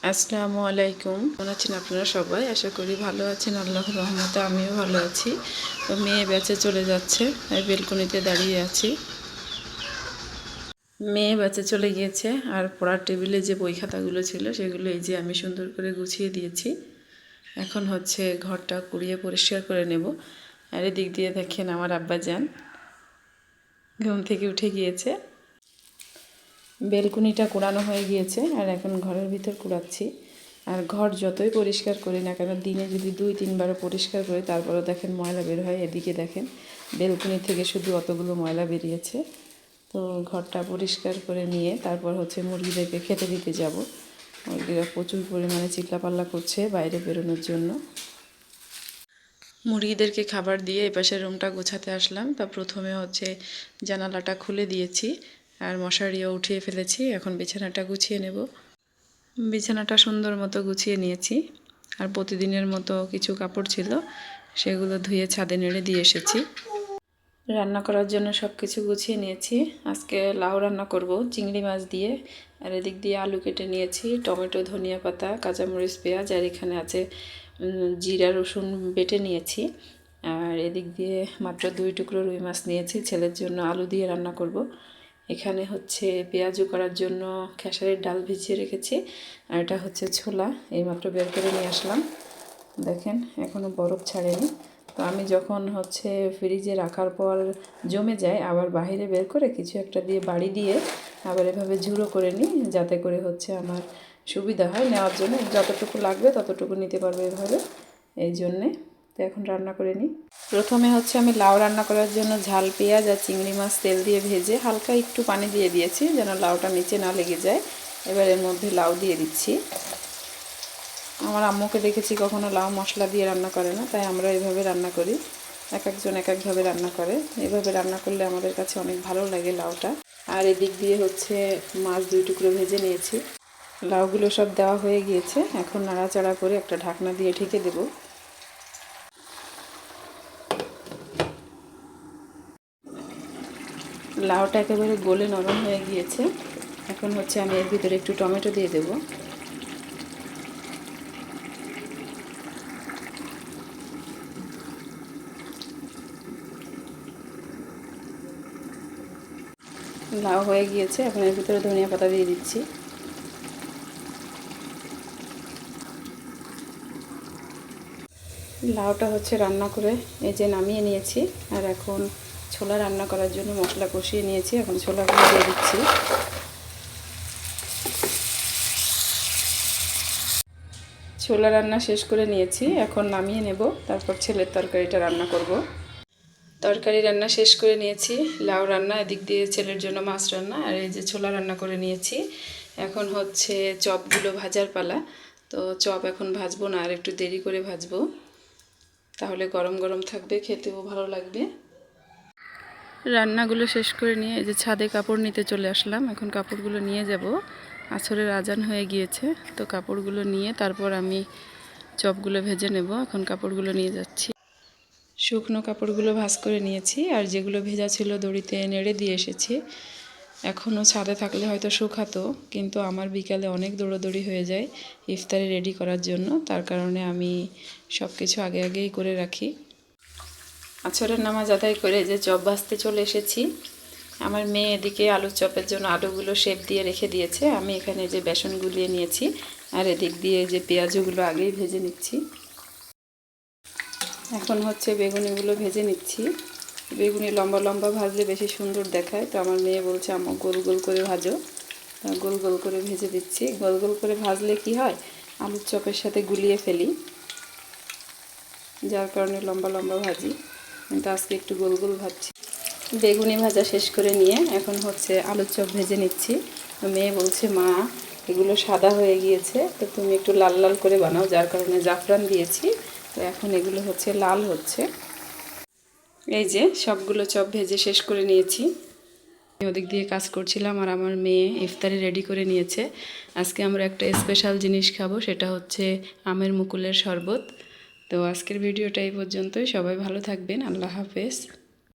আসসালামু আলাইকুম। কেমন আছেন আপনারা সবাই? আশা করি ভালো আছেন। আল্লাহর রহমতে আমিও ভালো আছি। তো মেয়ে বেঁচে চলে যাচ্ছে, আমি বেলকনিতে দাঁড়িয়ে আছি। মেয়ে বেঁচে চলে গিয়েছে, আর পড়ার টেবিলে যে বই খাতাগুলো ছিল সেগুলো এই যে আমি সুন্দর করে গুছিয়ে দিয়েছি। এখন হচ্ছে ঘরটা কুড়িয়ে পরিষ্কার করে নেব। আর এদিক দিয়ে দেখেন আমার আব্বাজান ঘুম থেকে উঠে গিয়েছে। বেলকুনিটা কুড়ানো হয়ে গিয়েছে, আর এখন ঘরের ভিতর কুড়াচ্ছি। আর ঘর যতই পরিষ্কার করি না কেন, দিনে যদি 2-3 বার পরিষ্কার করি তারপরেও দেখেন ময়লা বের হয়। এদিকে দেখেন বেলকুনি থেকে শুধু অতগুলো ময়লা বেরিয়েছে। তো ঘরটা পরিষ্কার করে নিয়ে তারপর হচ্ছে মুরগিদেরকে খেতে দিতে যাব। মুরগিরা প্রচুর পরিমাণে চিল্লাপাল্লা করছে বাইরে বেরোনোর জন্য। মুরগিদেরকে খাবার দিয়ে এপাশের রুমটা গোছাতে আসলাম। তা প্রথমে হচ্ছে জানালাটা খুলে দিয়েছি, আর মশারিও উঠিয়ে ফেলেছি। এখন বিছানাটা গুছিয়ে নেব। বিছানাটা সুন্দর মতো গুছিয়ে নিয়েছি, আর প্রতিদিনের মতো কিছু কাপড় ছিল সেগুলো ধুয়ে ছাদে নেড়ে দিয়ে এসেছি। রান্না করার জন্য সব কিছু গুছিয়ে নিয়েছি। আজকে লাউ রান্না করব চিংড়ি মাছ দিয়ে। আর এদিক দিয়ে আলু কেটে নিয়েছি, টমেটো, ধনিয়া পাতা, কাঁচামরিচ, পেঁয়াজ, আর এখানে আছে জিরা রসুন বেটে নিয়েছি। আর এদিক দিয়ে মাত্র 2 টুকরো রুই মাছ নিয়েছি, ছেলের জন্য আলু দিয়ে রান্না করব। এখানে হচ্ছে পেঁয়াজু করার জন্য খেসারির ডাল ভিজিয়ে রেখেছি। আর এটা হচ্ছে ছোলা, এইমাত্র বের করে নিয়ে আসলাম। দেখেন এখনও বরফ ছাড়েনি। তো আমি যখন হচ্ছে ফ্রিজে রাখার পর জমে যায়, আবার বাইরে বের করে কিছু একটা দিয়ে বাড়ি দিয়ে আবার এভাবে ঝুড়ো করে নিই, যাতে করে হচ্ছে আমার সুবিধা হয় নেওয়ার জন্য। যতটুকু লাগবে ততটুকু নিতে পারবে এভাবে, এই জন্যে। তো এখন রান্না করে নিই। প্রথমে হচ্ছে আমি লাউ রান্না করার জন্য ঝাল পেঁয়াজ আর চিংড়ি মাছ তেল দিয়ে ভেজে হালকা একটু পানি দিয়ে দিয়েছি, যেন লাউটা নিচে না লেগে যায়। এবার এর মধ্যে লাউ দিয়ে দিচ্ছি। আমার আম্মুকে দেখেছি কখনো লাউ মশলা দিয়ে রান্না করে না, তাই আমরা এভাবে রান্না করি। এক একজন এক একভাবে রান্না করে। এভাবে রান্না করলে আমাদের কাছে অনেক ভালো লাগে লাউটা। আর এদিক দিয়ে হচ্ছে মাছ 2 টুকরো ভেজে নিয়েছি। লাউগুলো সব দেওয়া হয়ে গিয়েছে, এখন নাড়াচাড়া করে একটা ঢাকনা দিয়ে ঢেকে দেব। লাউটা একেবারে গলে নরম হয়ে গিয়েছে। এখন হচ্ছে আমি এর ভিতরে একটু টমেটো দিয়ে দেব। লাউ হয়ে গিয়েছে, এখন এর ভিতরে ধনিয়া পাতা দিয়ে দিচ্ছি। লাউটা হচ্ছে রান্না করে এই যে নামিয়ে নিয়েছি। আর এখন ছোলা রান্না করার জন্য মশলা কষিয়ে নিয়েছি, এখন ছোলাগুলো দিয়ে দিচ্ছি। ছোলা রান্না শেষ করে নিয়েছি, এখন নামিয়ে নেব, তারপর ছেলের তরকারিটা রান্না করব। তরকারি রান্না শেষ করে নিয়েছি, লাউ রান্না, এদিক দিয়ে ছেলের জন্য মাছ রান্না, আর এই যে ছোলা রান্না করে নিয়েছি। এখন হচ্ছে চপগুলো ভাজার পালা। তো চপ এখন ভাজবো না, আর একটু দেরি করে ভাজবো, তাহলে গরম গরম থাকবে, খেতেও ভালো লাগবে। রান্নাগুলো শেষ করে নিয়ে এই যে ছাদে কাপড় নিতে চলে আসলাম। এখন কাপড়গুলো নিয়ে যাব, আসরের আজান হয়ে গিয়েছে। তো কাপড়গুলো নিয়ে তারপর আমি চপগুলো ভেজে নেব। এখন কাপড়গুলো নিয়ে যাচ্ছি। শুকনো কাপড়গুলো ভাঁজ করে নিয়েছি, আর যেগুলো ভেজা ছিল দড়িতে নেড়ে দিয়ে এসেছি। এখনও ছাদে থাকলে হয়তো শুকাতো, কিন্তু আমার বিকালে অনেক দৌড়াদৌড়ি হয়ে যায় ইফতারি রেডি করার জন্য। তার কারণে আমি সব কিছু আগে আগেই করে রাখি। আসরের নামাজ আদায় করে যে চপ ভাজতে চলে এসেছি। আমার মেয়ে এদিকে আলুর চপের জন্য আলুগুলো শেপ দিয়ে রেখে দিয়েছে, আমি এখানে যে বেসন গুলিয়ে নিয়েছি। আর এদিক দিয়ে যে পেঁয়াজগুলো আগেই ভেজে নিচ্ছি। এখন হচ্ছে বেগুনিগুলো ভেজে নিচ্ছি। বেগুনি লম্বা লম্বা ভাজলে বেশি সুন্দর দেখায়, তো আমার মেয়ে বলছে আম্মু গোল গোল করে ভাজো। গোল গোল করে ভেজে দিচ্ছি। গোল গোল করে ভাজলে কি হয়, আলুর চপের সাথে গুলিয়ে ফেলি, যার কারণে লম্বা লম্বা ভাজি, কিন্তু আজকে একটু গোল গোল ভাজছি। বেগুনি ভাজা শেষ করে নিয়ে এখন হচ্ছে আলুর চপ ভেজে নিচ্ছি। মেয়ে বলছে মা এগুলো সাদা হয়ে গিয়েছে, তো তুমি একটু লাল লাল করে বানাও, যার কারণে জাফরান দিয়েছি। তো এখন এগুলো হচ্ছে লাল হচ্ছে। এই যে সবগুলো চপ ভেজে শেষ করে নিয়েছি। ওদিক দিয়ে কাজ করছিলাম, আর আমার মেয়ে ইফতারি রেডি করে নিয়েছে। আজকে আমরা একটা স্পেশাল জিনিস খাবো, সেটা হচ্ছে আমের মুকুলের শরবত। তো আজকের ভিডিওটা এই পর্যন্তই। সবাই ভালো থাকবেন। আল্লাহ হাফেজ।